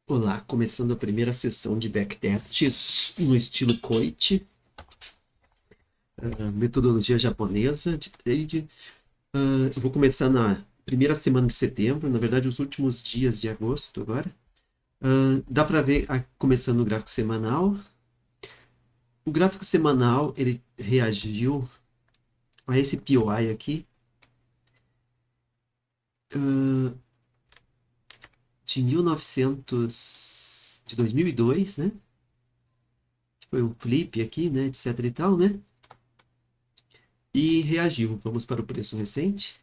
Olá, começando a primeira sessão de backtests no estilo Coit, metodologia japonesa de trade. Eu vou começar na primeira semana de setembro, na verdade, os últimos dias de agosto agora. Dá para ver começando o gráfico semanal. O gráfico semanal ele reagiu a esse POI aqui ah, de 1900, de 2002, né? Foi um flip aqui, né? Etc e tal, né? E reagiu. Vamos para o preço recente.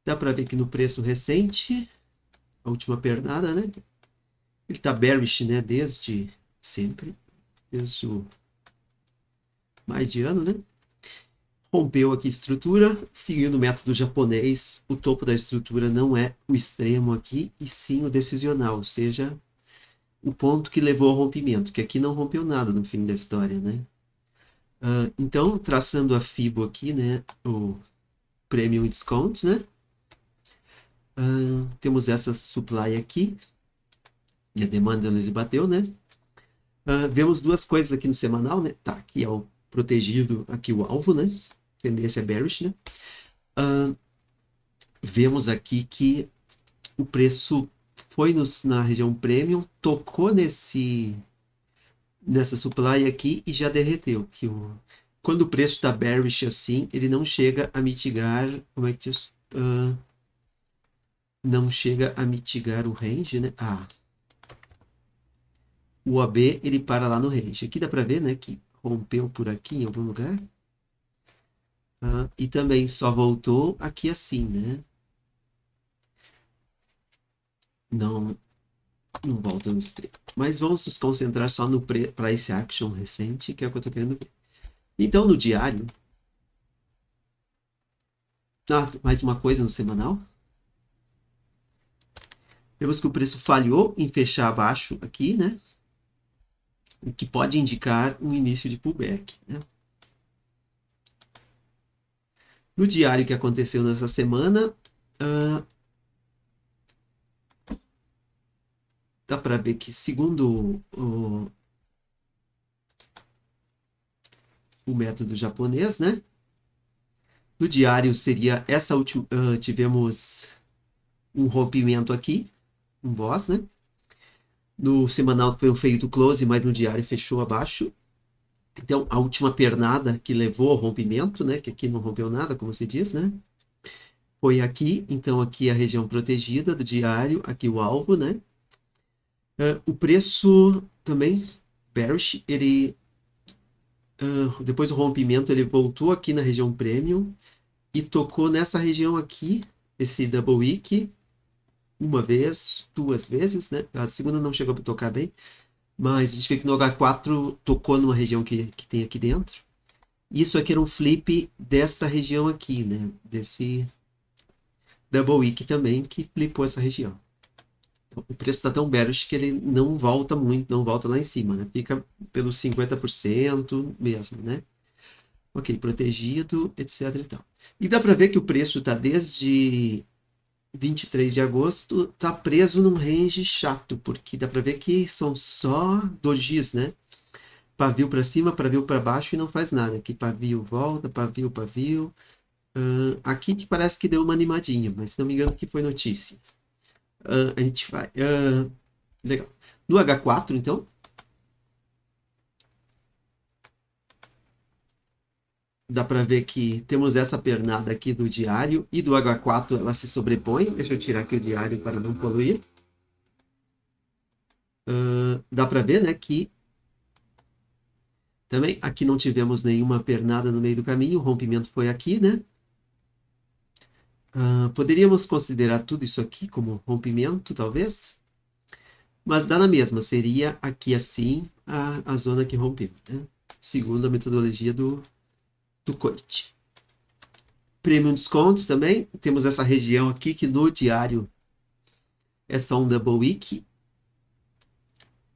Dá para ver que no preço recente, a última pernada, né? Ele tá bearish, né? Desde sempre, desde o mais de ano, né? Rompeu aqui estrutura, seguindo o método japonês, o topo da estrutura não é o extremo aqui, e sim o decisional, ou seja, o ponto que levou ao rompimento, que aqui não rompeu nada no fim da história, né? Então, traçando a FIBO aqui, né? O Premium Discount, né? Temos essa supply aqui, e a demanda ele bateu, né? Vemos duas coisas aqui no semanal, né? Tá, aqui é o protegido, aqui o alvo, né? Tendência bearish, né? Vemos aqui que o preço foi na região premium, tocou nessa supply aqui e já derreteu. Quando o preço está bearish assim, ele não chega a mitigar, como é que diz? Não chega a mitigar o range, né? O AB ele para lá no range. Aqui dá para ver, né, que rompeu por aqui em algum lugar. E também só voltou aqui assim, né? Não, não volta no extremo. Mas vamos nos concentrar só no price action recente, que é o que eu estou querendo ver. Então, no diário. Mais uma coisa no semanal. Vemos que o preço falhou em fechar abaixo aqui, né? O que pode indicar um início de pullback, né? No diário que aconteceu nessa semana, dá para ver que, segundo o método japonês, né? No diário seria essa última. Tivemos um rompimento aqui, um boss, né? No semanal foi um feito close, mas no diário fechou abaixo. Então, a última pernada que levou ao rompimento, né? Que aqui não rompeu nada, como se diz, né? Foi aqui. Então, aqui a região protegida do diário, aqui o alvo, né? O preço também, bearish, ele. Depois do rompimento, ele voltou aqui na região premium e tocou nessa região aqui, esse double wick, uma vez, duas vezes, né? A segunda não chegou para tocar bem, mas a gente vê que no H4 tocou numa região que tem aqui dentro. Isso aqui era um flip desta região aqui, né? Desse double wick também, que flipou essa região. Então, o preço está tão bearish que ele não volta muito, não volta lá em cima, né? Fica pelos 50% mesmo, né? Ok, protegido, etc e tal. E dá para ver que o preço está desde 23 de agosto, tá preso num range chato, porque dá para ver que são só dojis, né? Pavio para cima, pavio para baixo e não faz nada. Aqui pavio volta, pavio, pavio. Aqui que parece que deu uma animadinha, mas se não me engano que foi notícia. A gente vai. Legal. No H4, então, dá para ver que temos essa pernada aqui do diário e do H4 ela se sobrepõe. Deixa eu tirar aqui o diário para não poluir. Dá para ver, né, que também aqui não tivemos nenhuma pernada no meio do caminho, o rompimento foi aqui, né? Poderíamos considerar tudo isso aqui como rompimento, talvez, mas dá na mesma, seria aqui assim a zona que rompeu, né? Segundo a metodologia do Coit. Premium Discounts também, temos essa região aqui que no diário é só um double wick.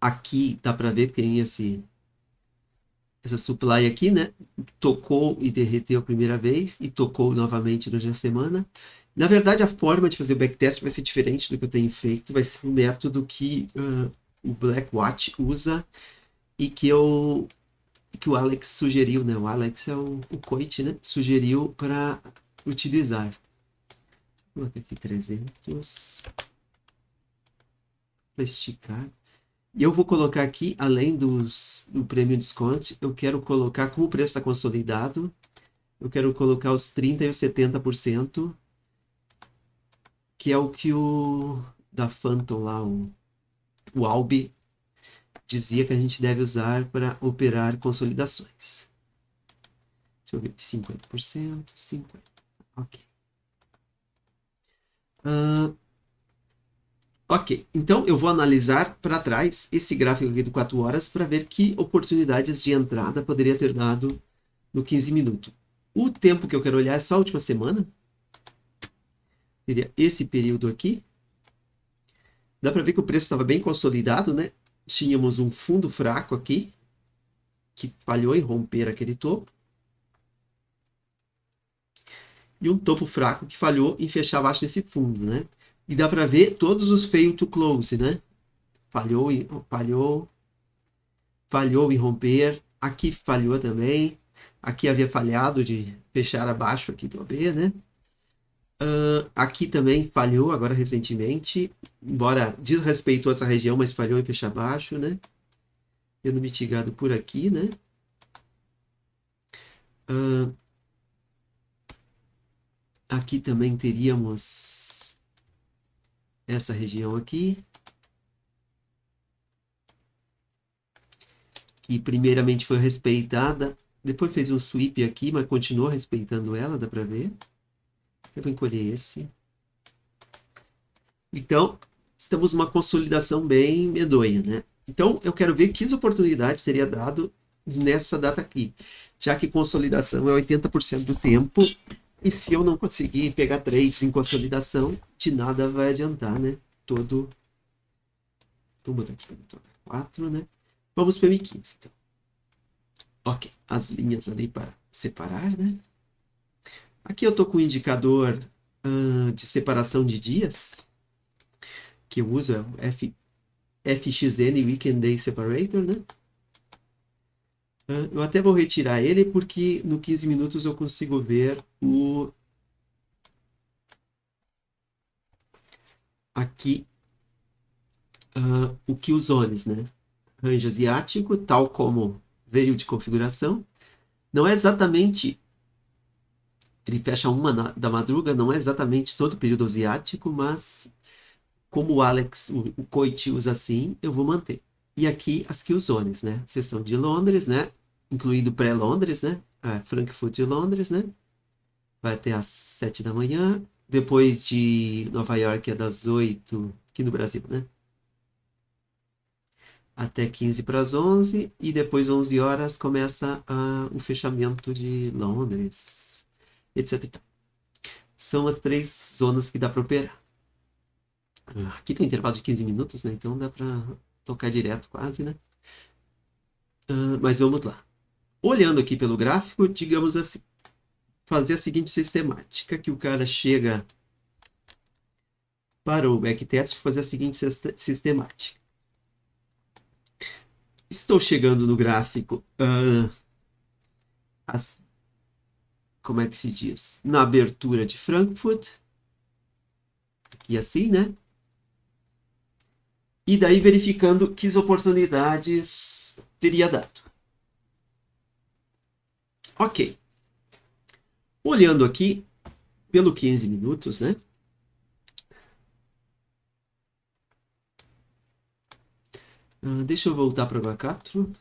Aqui dá para ver que tem essa supply aqui, né? Tocou e derreteu a primeira vez e tocou novamente durante a semana. Na verdade, a forma de fazer o backtest vai ser diferente do que eu tenho feito. Vai ser um método que o Blackwatch usa e que o Alex sugeriu, né? O Alex é o Coit, né? Sugeriu para utilizar. Vou colocar aqui 300 para esticar. E eu vou colocar aqui, além do prêmio desconto, eu quero colocar, como o preço está consolidado, eu quero colocar os 30% e os 70%, que é o que o da Phantom lá, o Albi, dizia que a gente deve usar para operar consolidações. Deixa eu ver, 50%, 50%, ok. Ok, então eu vou analisar para trás esse gráfico aqui do 4 horas para ver que oportunidades de entrada poderia ter dado no 15 minutos. O tempo que eu quero olhar é só a última semana. Seria esse período aqui. Dá para ver que o preço estava bem consolidado, né? Tínhamos um fundo fraco aqui, que falhou em romper aquele topo. E um topo fraco que falhou em fechar abaixo desse fundo, né? E dá para ver todos os fail to close, né? Falhou em romper. Aqui falhou também. Aqui havia falhado de fechar abaixo aqui do AB, né? Aqui também falhou agora recentemente, embora desrespeitou essa região, mas falhou em fechar abaixo, né? Tendo mitigado por aqui, né? Aqui também teríamos essa região aqui, que primeiramente foi respeitada, depois fez um sweep aqui, mas continuou respeitando ela, dá para ver. Eu vou encolher esse. Então, estamos numa consolidação bem medonha, né? Então, eu quero ver que oportunidades seria dado nessa data aqui, já que consolidação é 80% do tempo, e se eu não conseguir pegar trades em consolidação, de nada vai adiantar, né? Vamos botar aqui 4, né? Vamos para M15, então. Ok, as linhas ali para separar, né? Aqui eu estou com o indicador de separação de dias, que eu uso, é o FXN Weekend Day Separator, né? Eu até vou retirar ele porque no 15 minutos eu consigo ver aqui o Killzones, né? Range asiático, tal como veio de configuração. Não é exatamente, ele fecha da madruga, não é exatamente todo o período asiático, mas como o Alex, o Coit usa assim, eu vou manter. E aqui as Killzones, né? Seção de Londres, né? Incluindo pré-Londres, né? Frankfurt e Londres, né? Vai até às 7 da manhã. Depois de Nova York é das 8, aqui no Brasil, né? Até 15 para as 11. E depois 11 horas começa o fechamento de Londres, etc. São as 3 zonas que dá para operar. Aqui tem um intervalo de 15 minutos, né? Então dá para tocar direto quase, né? Mas vamos lá. Olhando aqui pelo gráfico, digamos assim, fazer a seguinte sistemática, que o cara chega para o backtest, fazer a seguinte sistemática. Estou chegando no gráfico, como é que se diz? Na abertura de Frankfurt, e assim, né? E daí verificando que oportunidades teria dado. Ok. Olhando aqui pelo 15 minutos, né? Deixa eu voltar para o H4.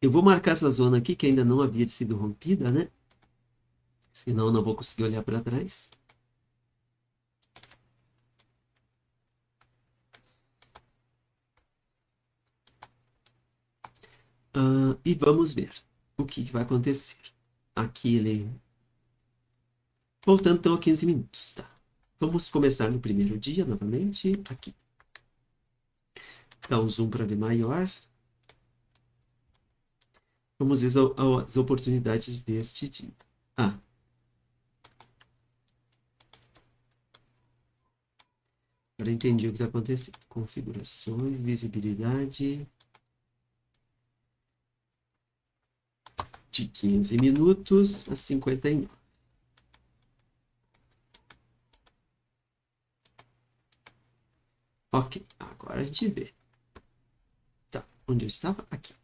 Eu vou marcar essa zona aqui que ainda não havia sido rompida, né? Senão eu não vou conseguir olhar para trás. E vamos ver o que vai acontecer. Aqui ele... Voltando então a 15 minutos, tá? Vamos começar no primeiro dia, novamente, aqui. Dá um zoom para ver maior. Vamos ver as oportunidades deste dia. Agora entendi o que está acontecendo. Configurações, visibilidade. De 15 minutos a 59. Ok, agora a gente vê. Tá, onde eu estava? Aqui.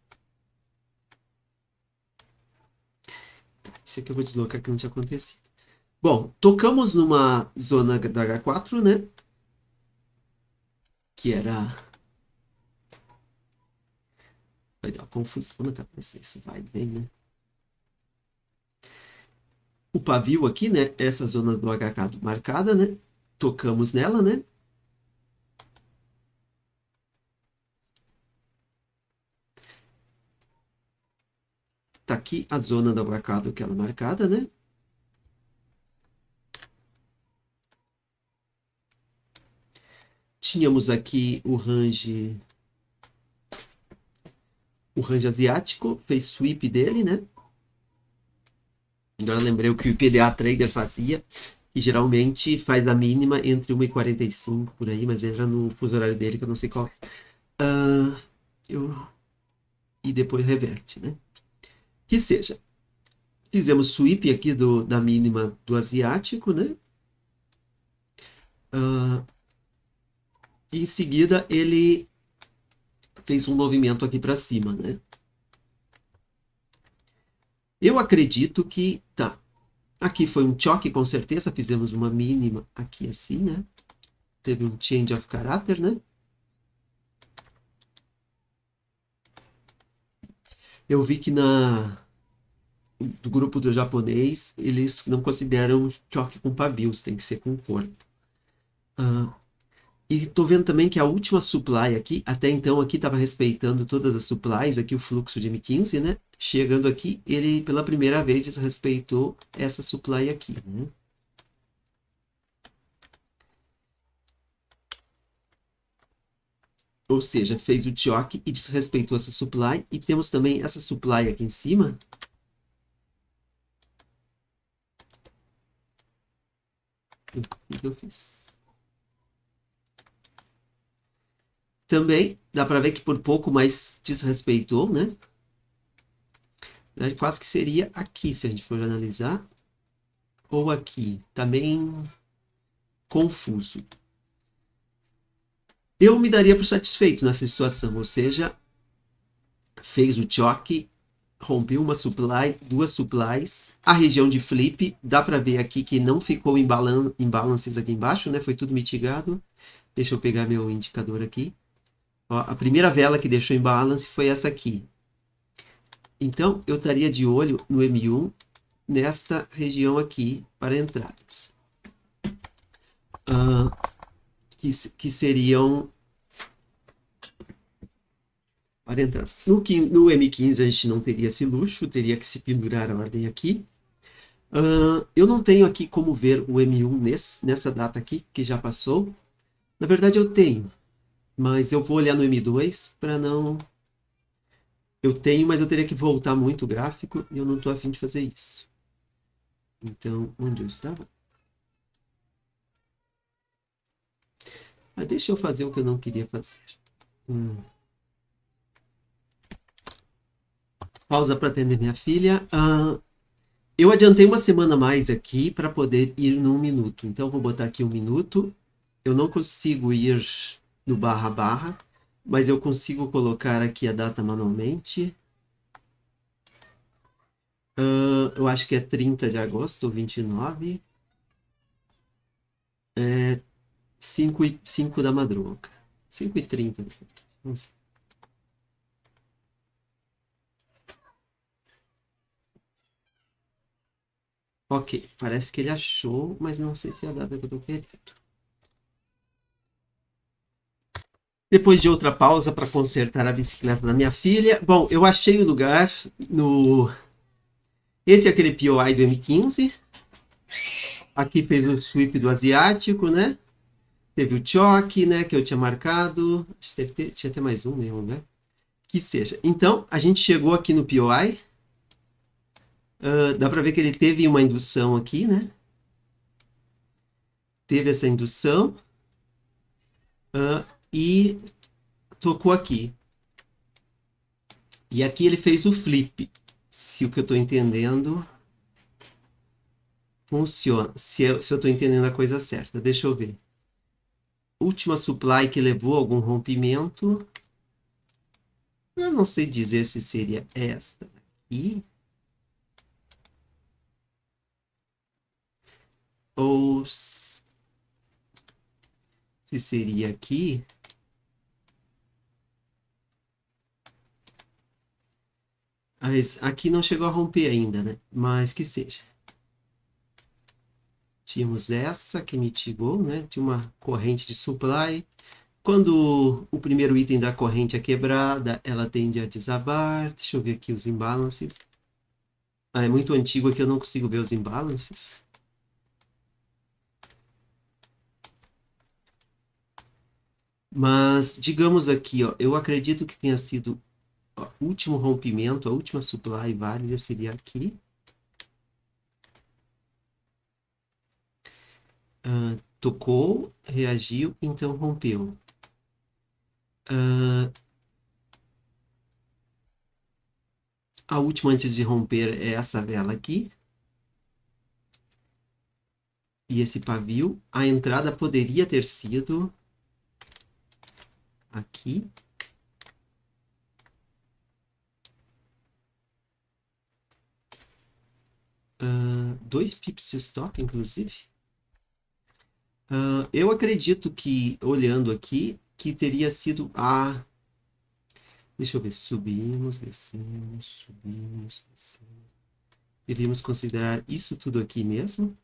Tá, esse aqui eu vou deslocar que não tinha acontecido. Bom, tocamos numa zona da H4, né? Que era... Vai dar uma confusão na cabeça, isso vai bem, né? O pavio aqui, né? Essa zona do HK marcada, né? Tocamos nela, né? Tá aqui a zona do HK que ela marcada, né? Tínhamos aqui o range asiático, fez sweep dele, né? Agora lembrei o que o PDA Trader fazia, que geralmente faz a mínima entre 1 e 45 por aí, mas era no fuso horário dele, que eu não sei qual é. E depois reverte, né? Que seja. Fizemos sweep aqui da mínima do asiático, né? E em seguida ele fez um movimento aqui para cima, né? Eu acredito que... Tá. Aqui foi um choque, com certeza. Fizemos uma mínima aqui assim, né? Teve um change of character, né? Eu vi que do grupo do japonês, eles não consideram choque com pabios, tem que ser com corpo. E tô vendo também que a última supply aqui, até então aqui estava respeitando todas as supplies, aqui o fluxo de M15, né? Chegando aqui, ele pela primeira vez desrespeitou essa supply aqui, né? Ou seja, fez o choque e desrespeitou essa supply. E temos também essa supply aqui em cima. O que eu fiz? Também dá para ver que por pouco mais desrespeitou, né? Quase que seria aqui, se a gente for analisar. Ou aqui. Também confuso. Eu me daria por satisfeito nessa situação, ou seja, fez o choque, rompeu uma supply, duas supplies, a região de flip, dá para ver aqui que não ficou imbalances aqui embaixo, né? Foi tudo mitigado. Deixa eu pegar meu indicador aqui. Ó, a primeira vela que deixou imbalance foi essa aqui. Então, eu estaria de olho no M1 nesta região aqui para entradas. Que seriam... Para entrar. No M15 a gente não teria esse luxo, teria que se pendurar a ordem aqui. Eu não tenho aqui como ver o M1 nessa data aqui, que já passou. Na verdade eu tenho, mas eu vou olhar no M2 para não... Eu tenho, mas eu teria que voltar muito o gráfico e eu não estou a fim de fazer isso. Então, onde eu estava? Deixa eu fazer o que eu não queria fazer. Pausa para atender minha filha. Eu adiantei uma semana a mais aqui para poder ir no 1 minuto. Então, vou botar aqui 1 minuto. Eu não consigo ir no barra, mas eu consigo colocar aqui a data manualmente. Eu acho que é 30 de agosto ou 29. 5 da madruga. 5h30. Ok, parece que ele achou, mas não sei se é a data que eu estou querendo. Depois de outra pausa para consertar a bicicleta da minha filha. Bom, eu achei o lugar no... Esse é aquele POI do M15. Aqui fez o sweep do asiático, né? Teve o choque, né? Que eu tinha marcado. Acho que tinha até mais um, né? Vamos ver. Que seja. Então, a gente chegou aqui no POI. Dá para ver que ele teve uma indução aqui, né? Teve essa indução. E tocou aqui. E aqui ele fez o flip. Se o que eu estou entendendo funciona. Se eu estou entendendo a coisa certa. Deixa eu ver. Última supply que levou algum rompimento. Eu não sei dizer se seria esta aqui. Ou se seria aqui. Mas aqui não chegou a romper ainda, né? Mas que seja. Tínhamos essa que mitigou, né? Tinha uma corrente de supply. Quando o primeiro item da corrente é quebrada, ela tende a desabar. Deixa eu ver aqui os imbalances. É muito antigo aqui, eu não consigo ver os imbalances. Mas, digamos aqui, ó, eu acredito que tenha sido o último rompimento, a última supply válida seria aqui. Tocou, reagiu, então rompeu. A última antes de romper é essa vela aqui. E esse pavio. A entrada poderia ter sido aqui. Dois pips de stop, inclusive. Eu acredito que, olhando aqui, que teria sido a... Deixa eu ver. Subimos, descemos, subimos, descemos. Devíamos considerar isso tudo aqui mesmo.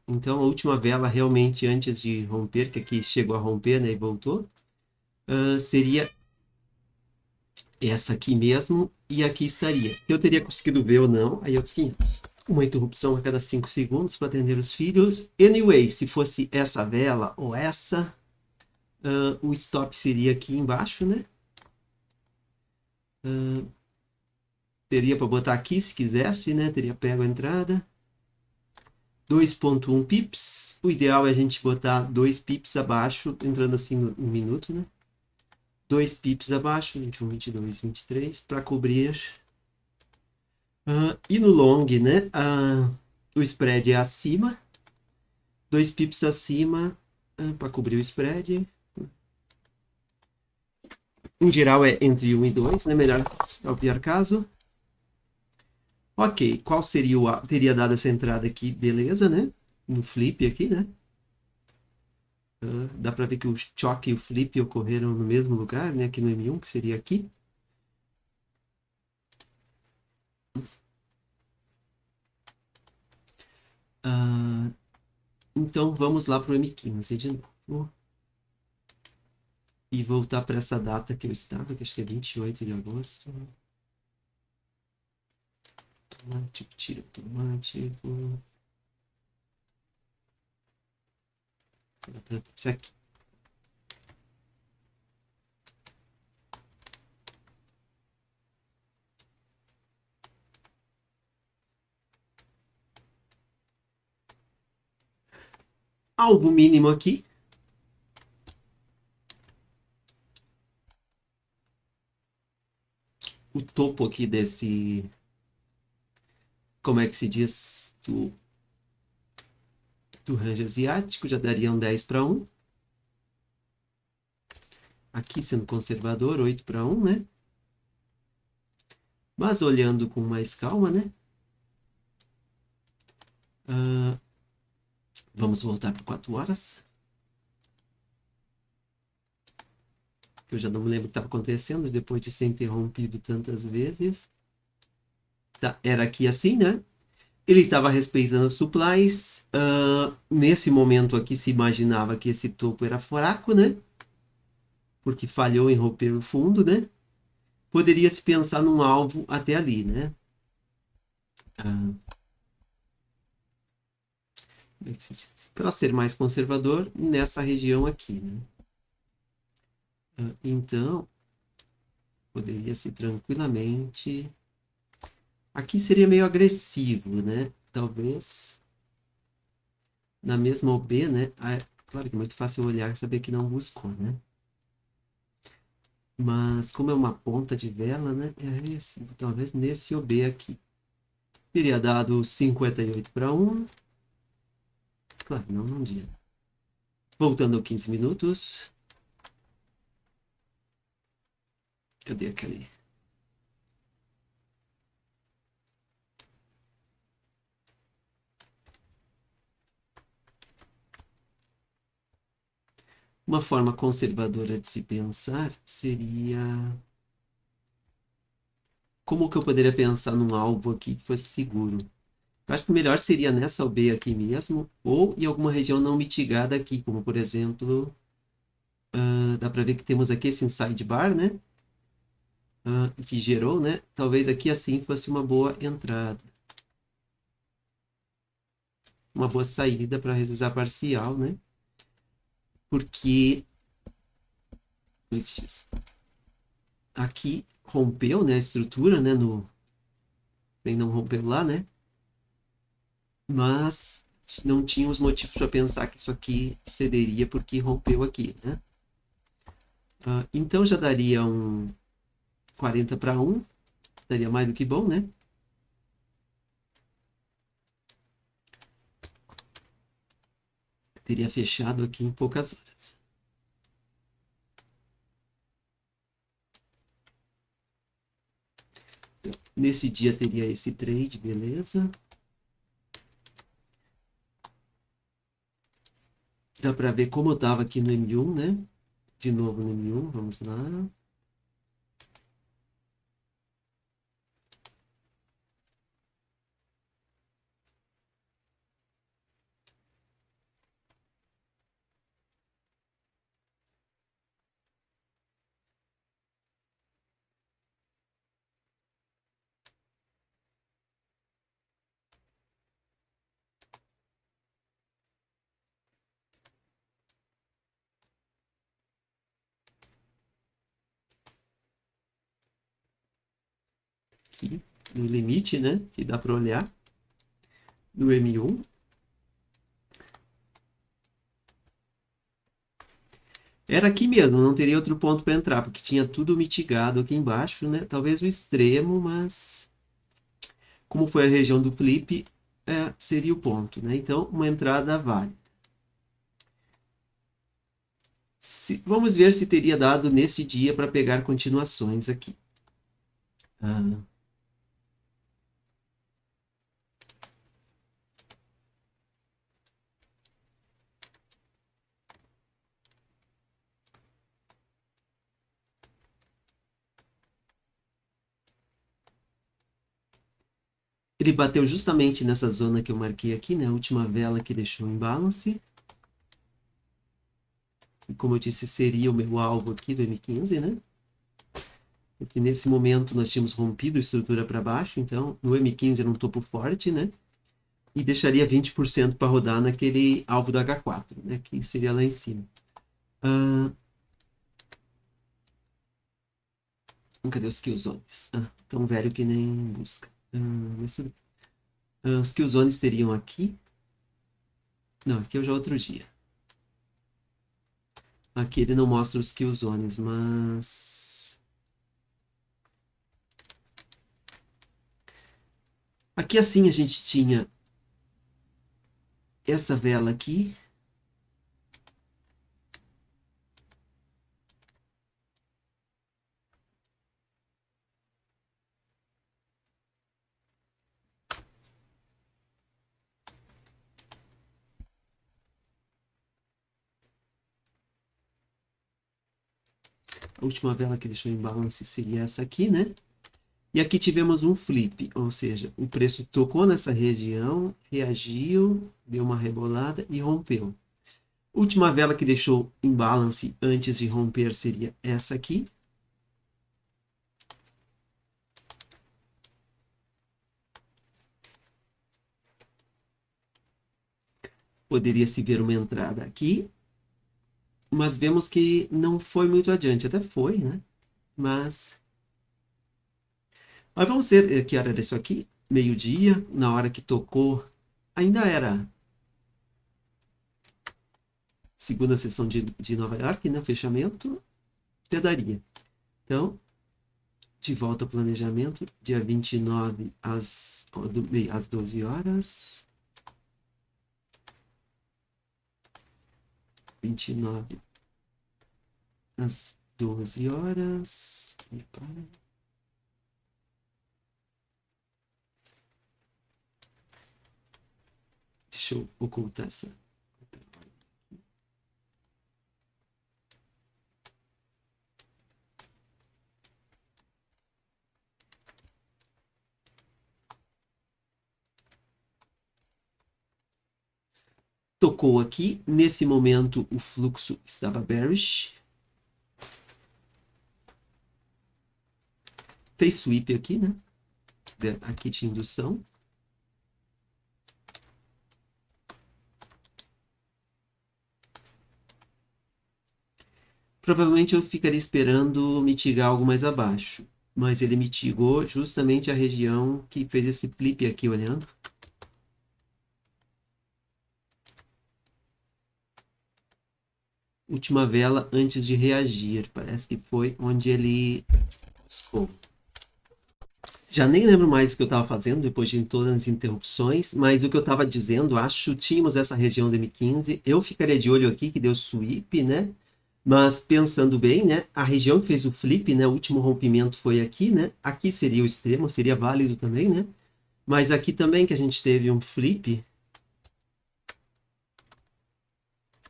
Então, a última vela realmente antes de romper, que aqui chegou a romper, né, e voltou, seria essa aqui mesmo, e aqui estaria. Se eu teria conseguido ver ou não, aí outros 500. Uma interrupção a cada 5 segundos para atender os filhos. Anyway, se fosse essa vela ou essa, o stop seria aqui embaixo, né? Teria para botar aqui se quisesse, né? Teria pego a entrada. 2.1 pips. O ideal é a gente botar 2 pips abaixo, entrando assim no minuto, né? 2 pips abaixo, 21, 22, 23, para cobrir. E no long, né? O spread é acima. 2 pips acima para cobrir o spread. Em geral é entre 1 e 2, né? Melhor é o pior caso. Ok, qual seria o... Teria dado essa entrada aqui, beleza, né? No flip aqui, né? Dá para ver que o choque e o flip ocorreram no mesmo lugar, né? Aqui no M1, que seria aqui. Então vamos lá para o M15 de novo. E voltar para essa data que eu estava, que acho que é 28 de agosto. Automático, tiro automático. Isso aqui. Alvo mínimo aqui. O topo aqui desse... Como é que se diz? Do range asiático, já daria um 10 para 1. Aqui sendo conservador, 8 para 1, né? Mas olhando com mais calma, né? Vamos voltar para 4 horas. Eu já não me lembro o que estava acontecendo depois de ser interrompido tantas vezes. Tá, era aqui assim, né? Ele estava respeitando as supplies. Nesse momento aqui se imaginava que esse topo era fraco, né? Porque falhou em romper o fundo, né? Poderia se pensar num alvo até ali, né? para ser mais conservador nessa região aqui, né? Então, poderia ser tranquilamente. Aqui seria meio agressivo, né? Talvez na mesma OB, né? Claro que é muito fácil olhar e saber que não buscou, né? Mas como é uma ponta de vela, né? Talvez nesse OB aqui. Teria dado 58 para 1. Claro, não num dia. Voltando a 15 minutos. Cadê aquele? Uma forma conservadora de se pensar seria como que eu poderia pensar num alvo aqui que fosse seguro? Eu acho que o melhor seria nessa aldeia aqui mesmo, ou em alguma região não mitigada aqui, como por exemplo, dá para ver que temos aqui esse inside bar, né? Que gerou, né? Talvez aqui assim fosse uma boa entrada. Uma boa saída para realizar parcial, né? Porque aqui rompeu, né, a estrutura, né, bem não rompeu lá, né? Mas não tínhamos motivos para pensar que isso aqui cederia porque rompeu aqui, né? Então já daria um 40 para 1, daria mais do que bom, né? Teria fechado aqui em poucas horas. Então, nesse dia teria esse trade, beleza? Dá para ver como eu estava aqui no M1, né? De novo no M1, vamos lá. Aqui, no limite, né? Que dá para olhar. No M1. Era aqui mesmo, não teria outro ponto para entrar, porque tinha tudo mitigado aqui embaixo, né? Talvez o extremo, mas como foi a região do flip, seria o ponto, né? Então, uma entrada válida. Vamos ver se teria dado nesse dia para pegar continuações aqui. Ele bateu justamente nessa zona que eu marquei aqui, né? A última vela que deixou em balance. E como eu disse, seria o meu alvo aqui do M15, né? Porque nesse momento nós tínhamos rompido a estrutura para baixo, então no M15 era um topo forte, né? E deixaria 20% para rodar naquele alvo do H4, né? Que seria lá em cima. Cadê os killzones? Tão velho que nem busca. Os killzones teriam aqui. Não, aqui é já outro dia. Aqui ele não mostra os killzones, mas... Aqui assim a gente tinha essa vela aqui. A última vela que deixou em balance seria essa aqui, né? E aqui tivemos um flip, ou seja, o preço tocou nessa região, reagiu, deu uma rebolada e rompeu. Última vela que deixou em balance antes de romper seria essa aqui. poderia se ver uma entrada aqui, mas vemos que não foi muito adiante. Até foi, né? Mas vamos ver que hora era isso aqui. Meio-dia, na hora que tocou, ainda era segunda sessão de Nova York, né? Fechamento, até daria. Então, de volta ao planejamento, dia 29 às 12 horas. 29 às 12 horas. Deixa eu ocultar essa. Tocou aqui. Nesse momento, o fluxo estava bearish. Fez sweep aqui, né? Aqui tinha indução. Provavelmente eu ficaria esperando mitigar algo mais abaixo. Mas ele mitigou justamente a região que fez esse flip aqui, olhando. Última vela antes de reagir. Parece que foi onde ele buscou. Já nem lembro mais o que eu estava fazendo depois de todas as interrupções, mas o que eu estava dizendo, acho, tínhamos essa região de M15, eu ficaria de olho aqui que deu sweep, né? Mas pensando bem, né? A região que fez o flip, né? O último rompimento foi aqui, né? Aqui seria o extremo, seria válido também, né? Mas aqui também que a gente teve um flip,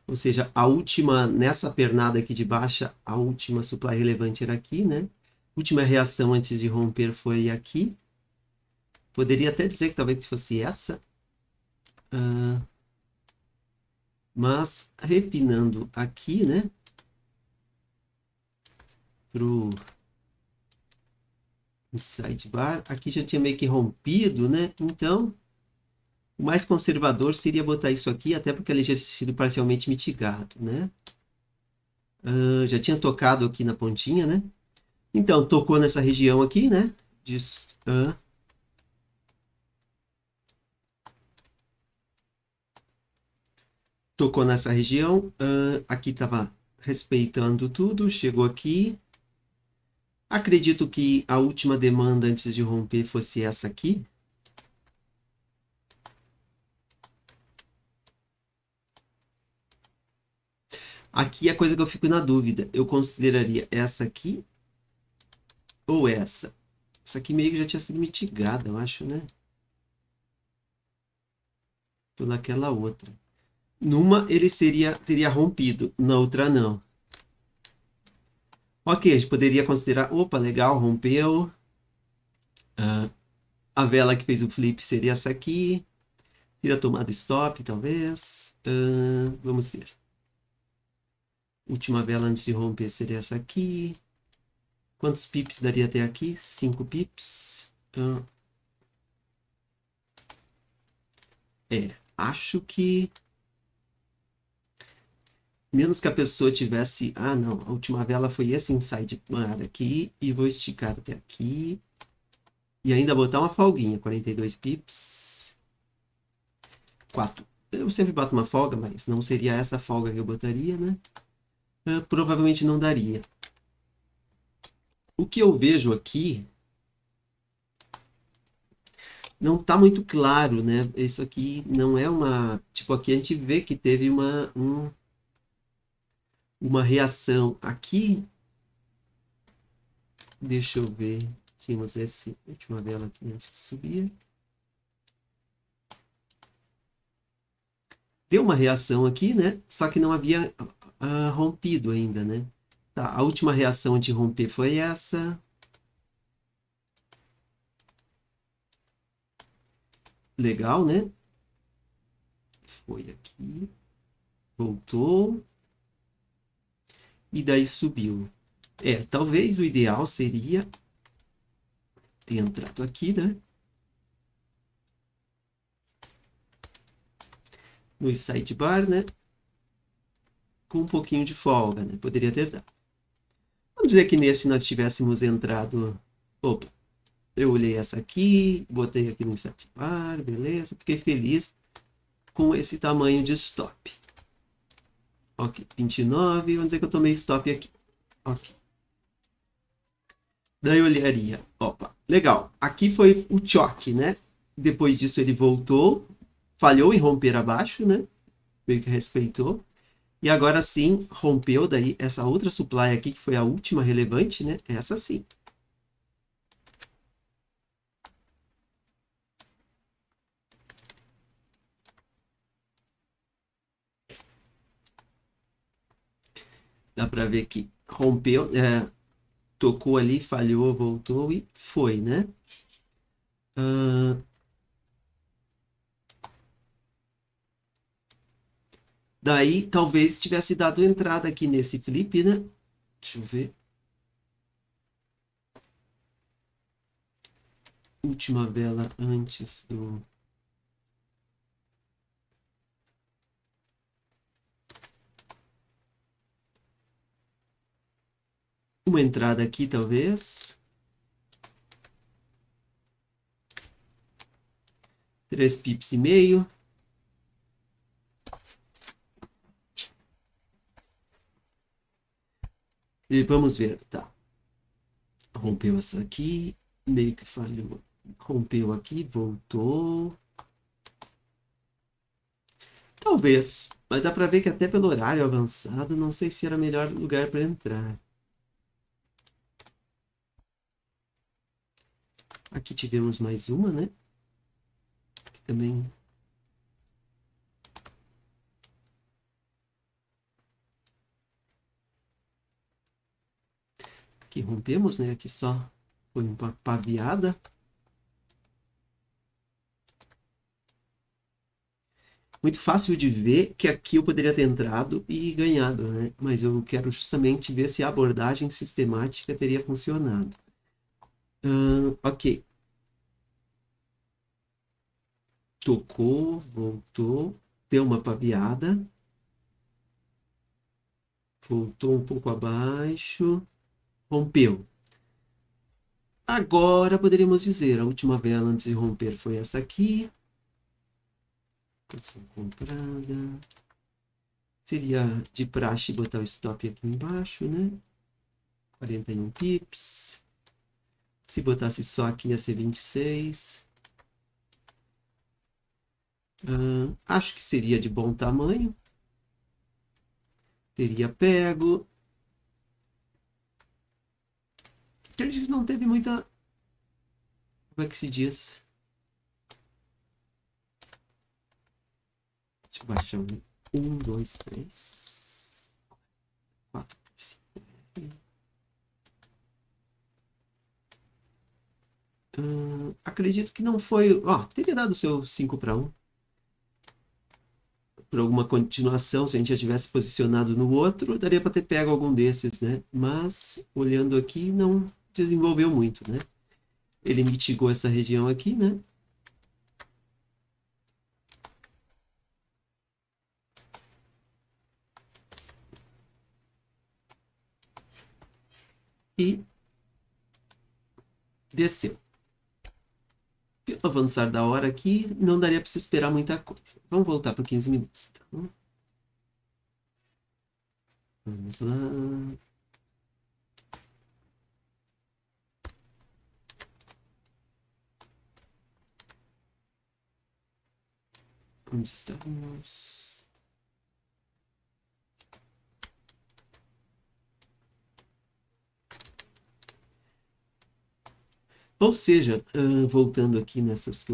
ou seja, a última, nessa pernada aqui de baixa, a última supply relevante era aqui, né? Última reação antes de romper foi aqui. Poderia até dizer que talvez fosse essa. Mas, repinando aqui, né? Pro sidebar. Aqui já tinha meio que rompido, né? Então, o mais conservador seria botar isso aqui, até porque ele já tinha sido parcialmente mitigado, né? Já tinha tocado aqui na pontinha, né? Então, tocou nessa região aqui, né? Tocou nessa região. Aqui estava respeitando tudo. Chegou aqui. Acredito que a última demanda antes de romper fosse essa aqui. Aqui é a coisa que eu fico na dúvida. Eu consideraria essa aqui ou essa? Essa aqui meio que já tinha sido mitigada, eu acho, né? Pelaquela outra. Numa ele teria rompido, na outra não. Ok, a gente poderia considerar, opa, legal, rompeu. A vela que fez o flip seria essa aqui. Teria tomado stop, talvez. Vamos ver. Última vela antes de romper seria essa aqui. Quantos pips daria até aqui? 5 pips. Acho que menos que a pessoa tivesse, não, a última vela foi esse inside aqui e vou esticar até aqui e ainda botar uma folguinha, 42 pips. 4. Eu sempre boto uma folga, mas não seria essa folga que eu botaria, né? Provavelmente não daria. O que eu vejo aqui não está muito claro, né? Isso aqui não é uma... Tipo, aqui a gente vê que teve uma reação. Aqui, deixa eu ver. Tínhamos essa última vela aqui antes de subir. Deu uma reação aqui, né? Só que não havia rompido ainda, né? Tá, a última reação de romper foi essa. Legal, né? Foi aqui. Voltou. E daí subiu. Talvez o ideal seria ter entrado aqui, né? no sidebar, né? Com um pouquinho de folga, né? Poderia ter dado. Vamos dizer que nesse nós tivéssemos entrado... Opa, eu olhei essa aqui, botei aqui no sidebar, beleza. Fiquei feliz com esse tamanho de stop. Ok, 29, vamos dizer que eu tomei stop aqui. Ok. Daí eu olharia, opa, legal, aqui foi o choque, né? Depois disso ele voltou, falhou em romper abaixo, né? Meio que respeitou. E agora sim, rompeu daí essa outra supply aqui, que foi a última relevante, né? Essa sim. Dá para ver que rompeu, tocou ali, falhou, voltou e foi, né? Daí talvez tivesse dado entrada aqui nesse flip, né? Deixa eu ver. Última vela antes do... Uma entrada aqui, talvez. 3 pips e meio. E vamos ver, tá. Rompeu essa aqui, meio que falhou. Rompeu aqui, voltou. Talvez, mas dá pra ver que até pelo horário avançado, não sei se era o melhor lugar para entrar. Aqui tivemos mais uma, né? Aqui também. Aqui rompemos, né? Aqui só foi uma paviada. Muito fácil de ver que aqui eu poderia ter entrado e ganhado, né? Mas eu quero justamente ver se a abordagem sistemática teria funcionado. Ok. Tocou, voltou, deu uma paviada, voltou um pouco abaixo, rompeu. Agora poderíamos dizer, a última vela antes de romper foi essa aqui. Posição comprada. Seria de praxe botar o stop aqui embaixo, né? 41 pips. Se botasse só aqui ia ser 26. Acho que seria de bom tamanho. Teria pego. A gente não teve muita... Como é que se diz? Deixa eu baixar um. 1, 2, 3, 4, 5. Acredito que não foi. Ó, teria dado seu 5 para 1. Por alguma continuação, se a gente já tivesse posicionado no outro, daria para ter pego algum desses, né? Mas, olhando aqui, não desenvolveu muito, né? Ele mitigou essa região aqui, né? E desceu. Pelo avançar da hora aqui, não daria para se esperar muita coisa. Vamos voltar para 15 minutos. Então. Vamos lá. Onde estamos? Ou seja, voltando aqui nessas que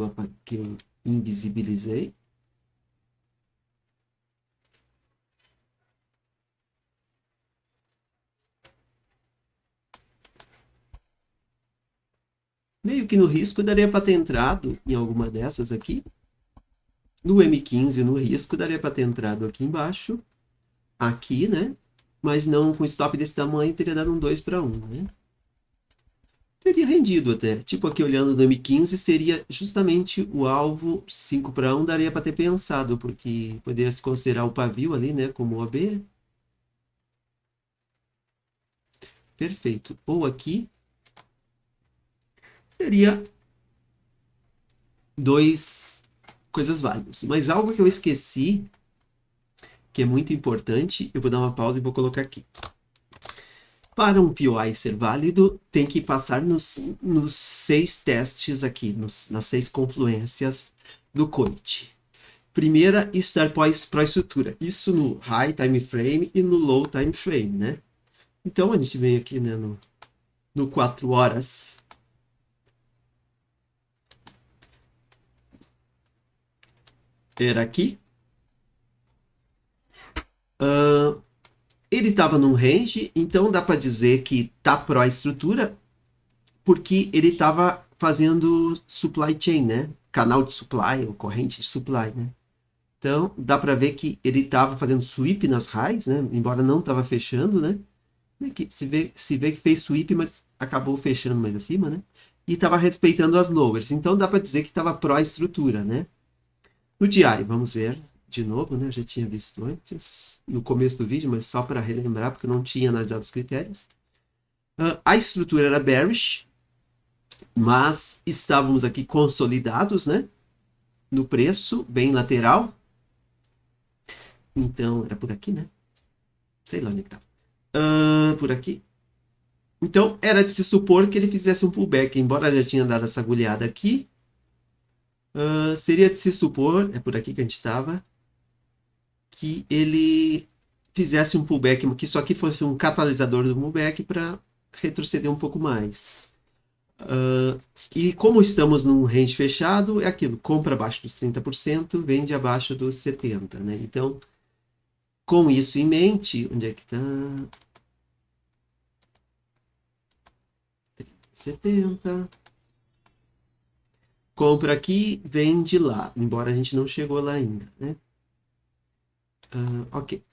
eu invisibilizei, meio que no risco daria para ter entrado em alguma dessas aqui. No M15, no risco, daria para ter entrado aqui embaixo, aqui, né? Mas não com stop desse tamanho, teria dado um 2 para 1, né? teria rendido até. Tipo aqui olhando no M15, seria justamente o alvo 5/1, daria para ter pensado, porque poderia se considerar o pavio ali, né, como OB. Perfeito. Ou aqui seria dois coisas válidas. Mas algo que eu esqueci, que é muito importante, eu vou dar uma pausa e vou colocar aqui. Para um POI ser válido, tem que passar nos 6 testes aqui, nas 6 confluências do COIT. Primeira, estar pró-estrutura. Isso no high time frame e no low time frame, né? Então, a gente vem aqui, né, no 4 horas. Era aqui. Ele estava num range, então dá para dizer que tá pró-estrutura, porque ele estava fazendo supply chain, né? Canal de supply, ou corrente de supply, né? Então, dá para ver que ele estava fazendo sweep nas highs, né? Embora não estava fechando, né? Se vê que fez sweep, mas acabou fechando mais acima, né? E estava respeitando as lowers. Então, dá para dizer que estava pró-estrutura, né? No diário, vamos ver de novo, né? Eu já tinha visto antes, no começo do vídeo, mas só para relembrar, porque eu não tinha analisado os critérios. A estrutura era bearish, mas estávamos aqui consolidados, né? No preço, bem lateral. Então, era por aqui, né? Sei lá onde é que tá. Por aqui. Então, era de se supor que ele fizesse um pullback. Embora já tinha dado essa agulhada aqui, seria de se supor, é por aqui que a gente estava, que ele fizesse um pullback, que isso aqui fosse um catalisador do pullback para retroceder um pouco mais. E como estamos num range fechado, é aquilo, compra abaixo dos 30%, vende abaixo dos 70%, né? Então, com isso em mente, onde é que está? 70. Compra aqui, vende lá, embora a gente não chegou lá ainda, né? Ok.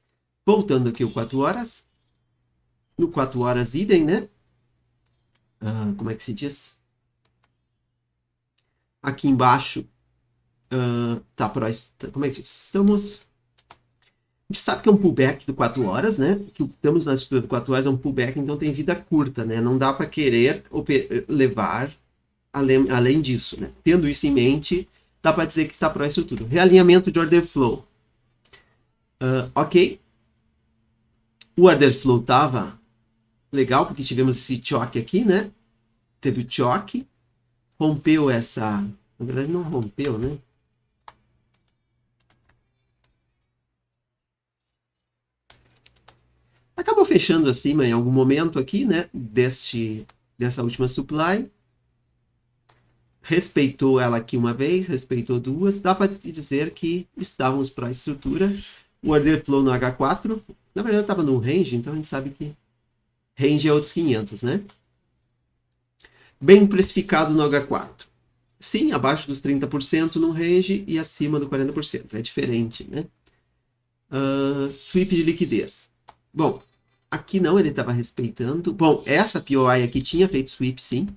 Voltando aqui o 4 horas. No 4 horas idem, né? Como é que se diz? Aqui embaixo tá como é que se diz? Estamos... A gente sabe que é um pullback do 4 horas, né? Que estamos na estrutura do 4 horas, é um pullback, então tem vida curta, né? Não dá para querer levar além disso, né? Tendo isso em mente, dá para dizer que está pró-estrutura. Realinhamento de order flow. Ok. O order flow estava legal, porque tivemos esse choque aqui, né? Teve o choque, rompeu essa... Na verdade, não rompeu, né? Acabou fechando acima em algum momento aqui, né? Dessa última supply. Respeitou ela aqui uma vez, respeitou duas. Dá para dizer que estávamos para a estrutura. O order flow no H4, na verdade estava no range, então a gente sabe que range é outros 500, né? Bem precificado no H4. Sim, abaixo dos 30% no range e acima do 40%. É diferente, né? Sweep de liquidez. Bom, aqui não, ele estava respeitando. Bom, essa POI aqui tinha feito sweep, sim.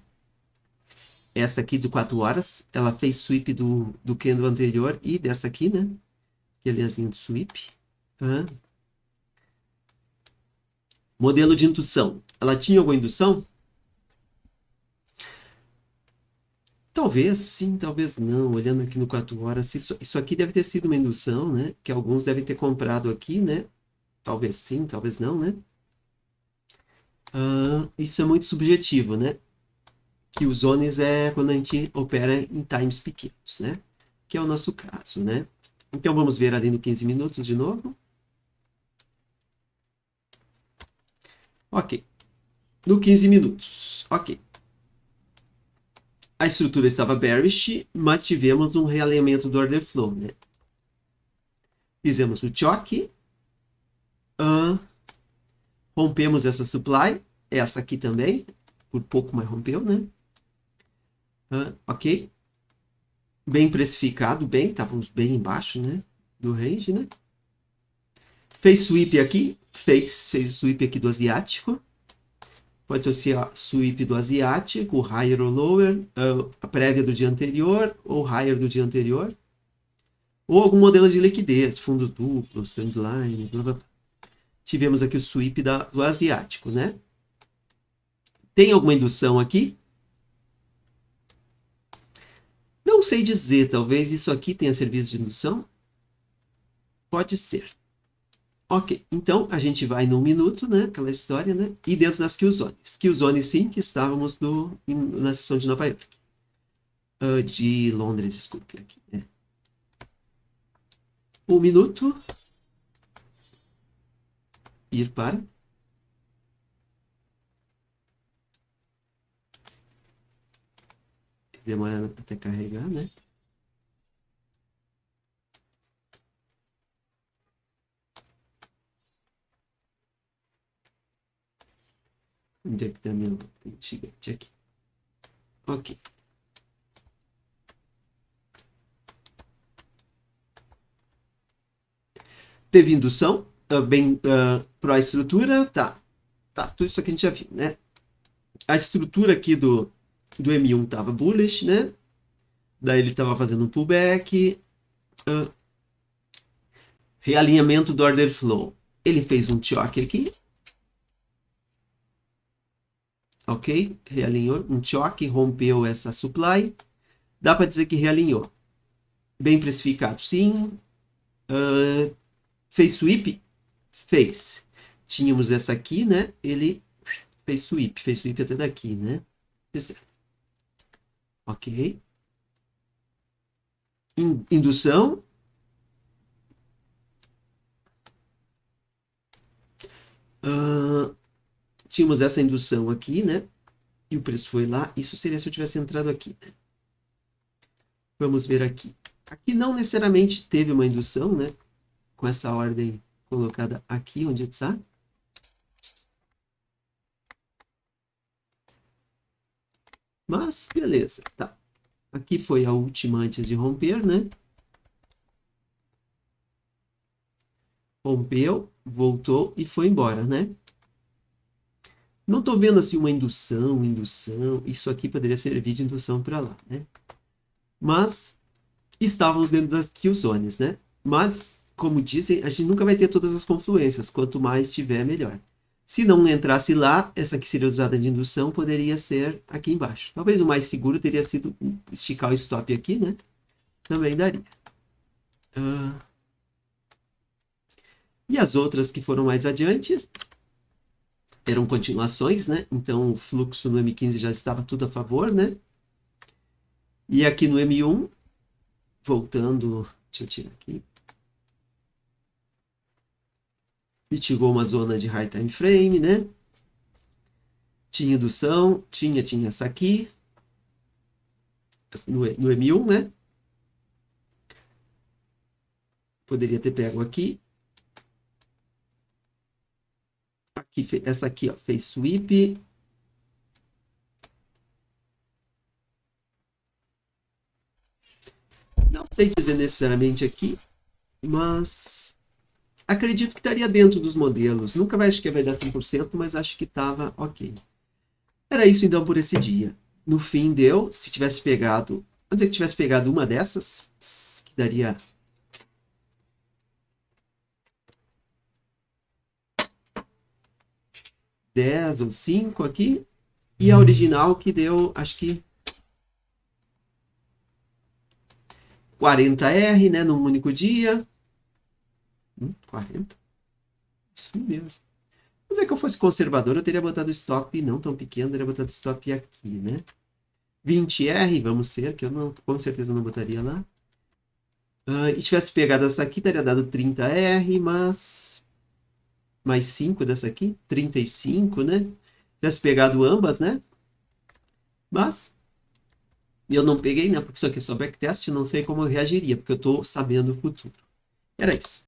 Essa aqui do 4 horas, ela fez sweep do candle anterior e dessa aqui, né? Que é a linhazinha do sweep. Modelo de indução. Ela tinha alguma indução? Talvez sim, talvez não. Olhando aqui no 4 horas, isso aqui deve ter sido uma indução, né? Que alguns devem ter comprado aqui, né? Talvez sim, talvez não, né? Isso é muito subjetivo, né? Que os zones é quando a gente opera em times pequenos, né? Que é o nosso caso, né? Então vamos ver ali no 15 minutos de novo. Ok. No 15 minutos. Ok. A estrutura estava bearish, mas tivemos um realinhamento do order flow, né? Fizemos o choque. Rompemos essa supply. Essa aqui também. Por pouco, mas rompeu, né? Ok. Bem precificado, bem. Estávamos bem embaixo, né? Do range, né? Fez sweep aqui. Fez sweep aqui do asiático. Pode ser o sweep do asiático, o higher ou lower, a prévia do dia anterior ou higher do dia anterior. Ou algum modelo de liquidez, fundos duplos, trendline, blá blá blá. Tivemos aqui o sweep do asiático, né? Tem alguma indução aqui? Não sei dizer, talvez isso aqui tenha serviço de indução? Pode ser. Ok, então a gente vai no minuto, né? Aquela história, né? E dentro das Killzones. Killzones, sim, que estávamos na sessão de Nova York. De Londres, desculpe. Aqui, né? 1 minuto. Ir para. Demora até carregar, né? Onde é que tá meu gigante aqui? Ok. Teve indução, bem para a estrutura, tá. Tudo isso aqui a gente já viu, né? A estrutura aqui do M1 tava bullish, né? Daí ele tava fazendo um pullback, realinhamento do order flow. Ele fez um choque aqui, ok? Realinhou, um choque, rompeu essa supply. Dá para dizer que realinhou. Bem precificado, sim. Fez sweep? Fez. Tínhamos essa aqui, né? Ele fez sweep até daqui, né? Ok. Indução. Tínhamos essa indução aqui, né? E o preço foi lá. Isso seria se eu tivesse entrado aqui, né? Vamos ver aqui. Aqui não necessariamente teve uma indução, né? Com essa ordem colocada aqui, onde está. Mas, beleza, tá. Aqui foi a última antes de romper, né? Rompeu, voltou e foi embora, né? Não estou vendo assim uma indução. Isso aqui poderia servir de indução para lá, né? Mas estávamos dentro das kill zones, né? Mas, como dizem, a gente nunca vai ter todas as confluências. Quanto mais tiver, melhor. Se não entrasse lá, essa que seria usada de indução poderia ser aqui embaixo. Talvez o mais seguro teria sido esticar o stop aqui, né? Também daria. E as outras que foram mais adiante eram continuações, né? Então o fluxo no M15 já estava tudo a favor, né? E aqui no M1, voltando, deixa eu tirar aqui. Mitigou uma zona de high time frame, né? Tinha indução, tinha essa aqui, no M1, né? Poderia ter pego aqui. Essa aqui, ó, fez sweep. Não sei dizer necessariamente aqui, mas acredito que estaria dentro dos modelos. Nunca acho que vai dar 100%, mas acho que estava ok. Era isso então por esse dia. No fim deu, se tivesse pegado, vamos dizer que tivesse pegado uma dessas, que daria 10 ou 5 aqui, e a original que deu, acho que 40R, né, num único dia. 40? Isso mesmo. Vamos dizer que eu fosse conservador, eu teria botado stop não tão pequeno, teria botado stop aqui, né? 20R, vamos ser, que eu não, com certeza não botaria lá. E tivesse pegado essa aqui, teria dado 30R, mas mais 5 dessa aqui, 35, né? Tivesse pegado ambas, né? Mas eu não peguei, né? Porque isso aqui é só backtest, não sei como eu reagiria, porque eu estou sabendo o futuro. Era isso.